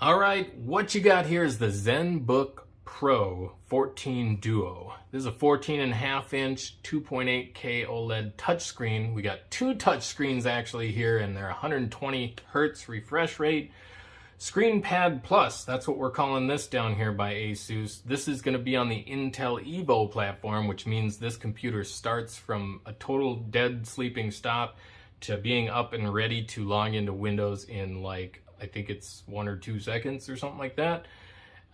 All right, what you got here is the Zenbook Pro 14 Duo. This is a 14.5-inch 2.8K OLED touchscreen. We got two touchscreens actually here, and they're 120 hertz refresh rate. ScreenPad Plus, that's what we're calling this down here by ASUS. This is going to be on the Intel Evo platform, which means this computer starts from a total dead sleeping stop to being up and ready to log into Windows in I think it's 1 or 2 seconds or something like that.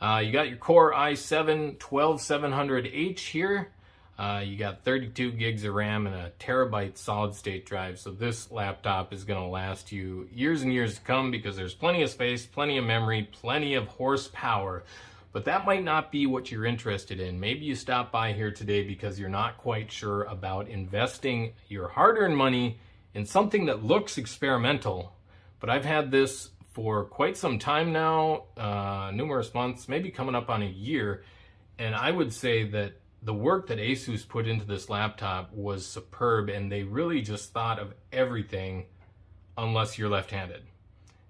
You got your Core i7-12700H here. You got 32 gigs of RAM and a terabyte solid state drive. So this laptop is going to last you years and years to come because there's plenty of space, plenty of memory, plenty of horsepower. But that might not be what you're interested in. Maybe you stop by here today because you're not quite sure about investing your hard-earned money in something that looks experimental. But I've had this for quite some time now, numerous months, maybe coming up on a year, and I would say that the work that ASUS put into this laptop was superb, and they really just thought of everything unless you're left-handed.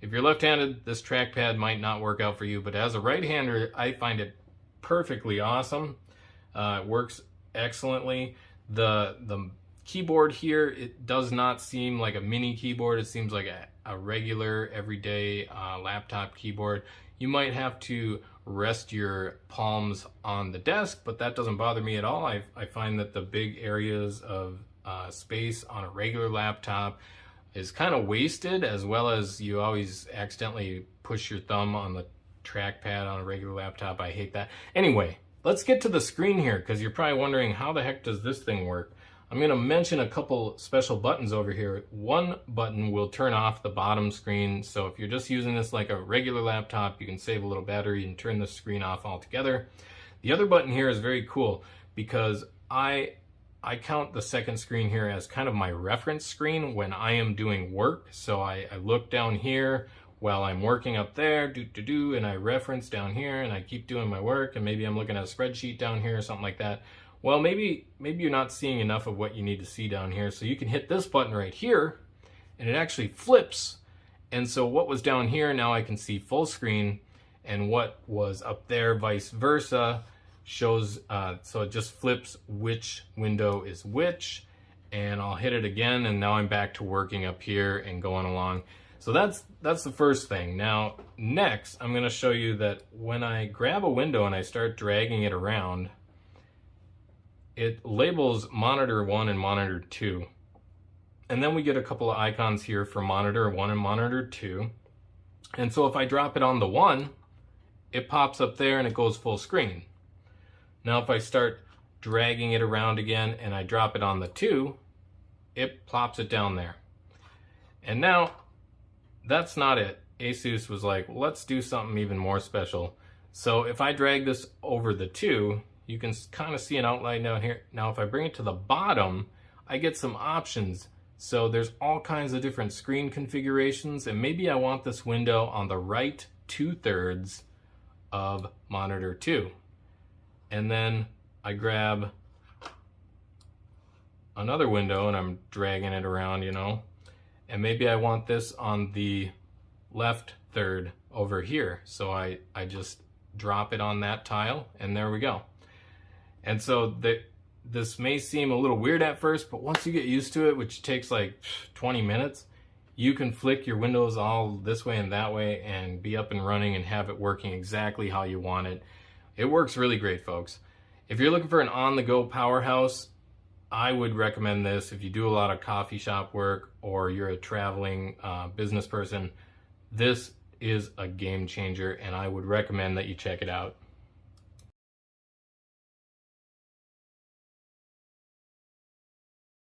If you're left-handed, this trackpad might not work out for you, but as a right-hander, I find it perfectly awesome. It works excellently. The keyboard here, it does not seem like a mini keyboard. It seems like a regular everyday laptop keyboard. You might have to rest your palms on the desk, but that doesn't bother me at all. I find that the big areas of space on a regular laptop is kind of wasted, as well as you always accidentally push your thumb on the trackpad on a regular laptop. I hate that. Anyway, let's get to the screen here, because you're probably wondering, how the heck does this thing work? I'm going to mention a couple special buttons over here. One button will turn off the bottom screen, so if you're just using this like a regular laptop, you can save a little battery and turn the screen off altogether. The other button here is very cool because I count the second screen here as kind of my reference screen when I am doing work. So I look down here while I'm working up there, and I reference down here, and I keep doing my work, and maybe I'm looking at a spreadsheet down here or something like that. Well, maybe you're not seeing enough of what you need to see down here, so you can hit this button right here, and it actually flips. And so what was down here, now I can see full screen, and what was up there, vice versa, shows, so it just flips which window is which, and I'll hit it again, and now I'm back to working up here and going along. So that's the first thing. Now, next, I'm going to show you that when I grab a window and I start dragging it around, it labels monitor 1 and monitor 2. And then we get a couple of icons here for monitor 1 and monitor 2. And so if I drop it on the 1, it pops up there and it goes full screen. Now if I start dragging it around again and I drop it on the 2, it plops it down there. And now, that's not it. ASUS was like, let's do something even more special. So if I drag this over the 2, you can kind of see an outline down here. Now, if I bring it to the bottom, I get some options. So there's all kinds of different screen configurations, and maybe I want this window on the right 2/3 of monitor 2. And then I grab another window and I'm dragging it around, and maybe I want this on the left third over here. So I just drop it on that tile, and there we go. And so this may seem a little weird at first, but once you get used to it, which takes like 20 minutes, you can flick your windows all this way and that way and be up and running and have it working exactly how you want it. It works really great, folks. If you're looking for an on-the-go powerhouse, I would recommend this. If you do a lot of coffee shop work or you're a traveling business person, this is a game changer, and I would recommend that you check it out.